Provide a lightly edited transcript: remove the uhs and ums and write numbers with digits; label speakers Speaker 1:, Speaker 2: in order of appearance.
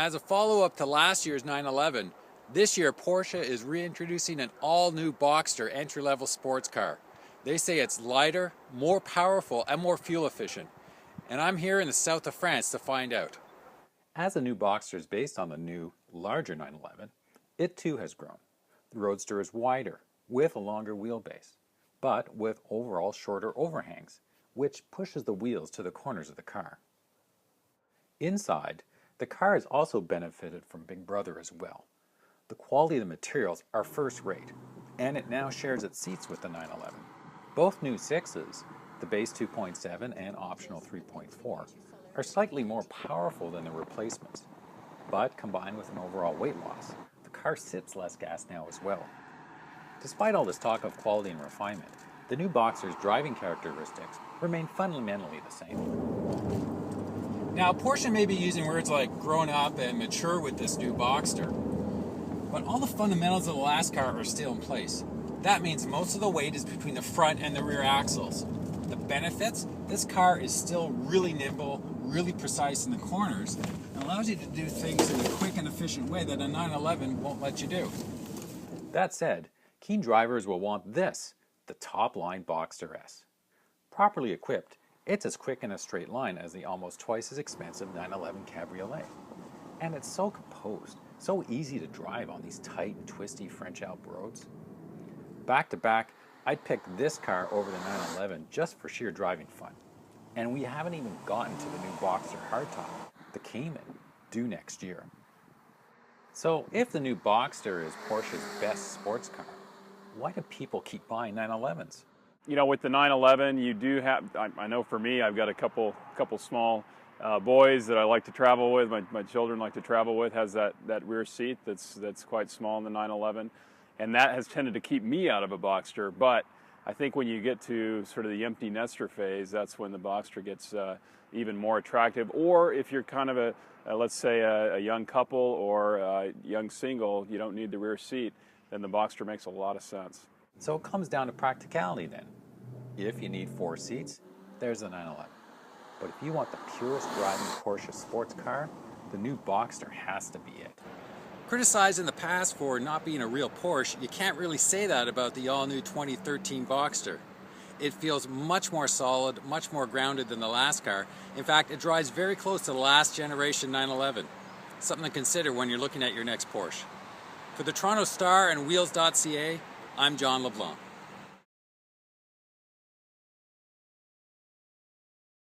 Speaker 1: As a follow-up to last year's 911, this year Porsche is reintroducing an all-new Boxster entry-level sports car. They say it's lighter, more powerful, and more fuel efficient. And I'm here in the south of France to find out. As the new Boxster is based on the new, larger 911, it too has grown. The Roadster is wider, with a longer wheelbase, but with overall shorter overhangs, which pushes the wheels to the corners of the car. Inside, the car has also benefited from Big Brother as well. The quality of the materials are first rate, and it now shares its seats with the 911. Both new 6s, the base 2.7 and optional 3.4, are slightly more powerful than the replacements, but combined with an overall weight loss, the car sits less gas now as well. Despite all this talk of quality and refinement, the new Boxster's driving characteristics remain fundamentally the same. Now, Porsche may be using words like grown up and mature with this new Boxster, but all the fundamentals of the last car are still in place. That means most of the weight is between the front and the rear axles. The benefits? This car is still really nimble, really precise in the corners, and allows you to do things in a quick and efficient way that a 911 won't let you do. That said, keen drivers will want this, the top-line Boxster S. Properly equipped, it's as quick in a straight line as the almost twice as expensive 911 Cabriolet. And it's so composed, so easy to drive on these tight and twisty French Alp roads. Back to back, I'd pick this car over the 911 just for sheer driving fun. And we haven't even gotten to the new Boxster hardtop, the Cayman, due next year. So if the new Boxster is Porsche's best sports car, why do people keep buying 911s?
Speaker 2: You know, with the 911, you do have, I know for me, I've got a couple small boys that I like to travel with, my children like to travel with, has that rear seat that's quite small in the 911. And that has tended to keep me out of a Boxster, but I think when you get to sort of the empty nester phase, that's when the Boxster gets even more attractive. Or if you're kind of let's say a young couple or a young single, you don't need the rear seat, then the Boxster makes a lot of sense.
Speaker 1: So it comes down to practicality then. If you need 4 seats, there's the 911. But if you want the purest driving Porsche sports car, the new Boxster has to be it. Criticized in the past for not being a real Porsche, you can't really say that about the all-new 2013 Boxster. It feels much more solid, much more grounded than the last car. In fact, it drives very close to the last generation 911. Something to consider when you're looking at your next Porsche. For the Toronto Star and Wheels.ca, I'm John LeBlanc.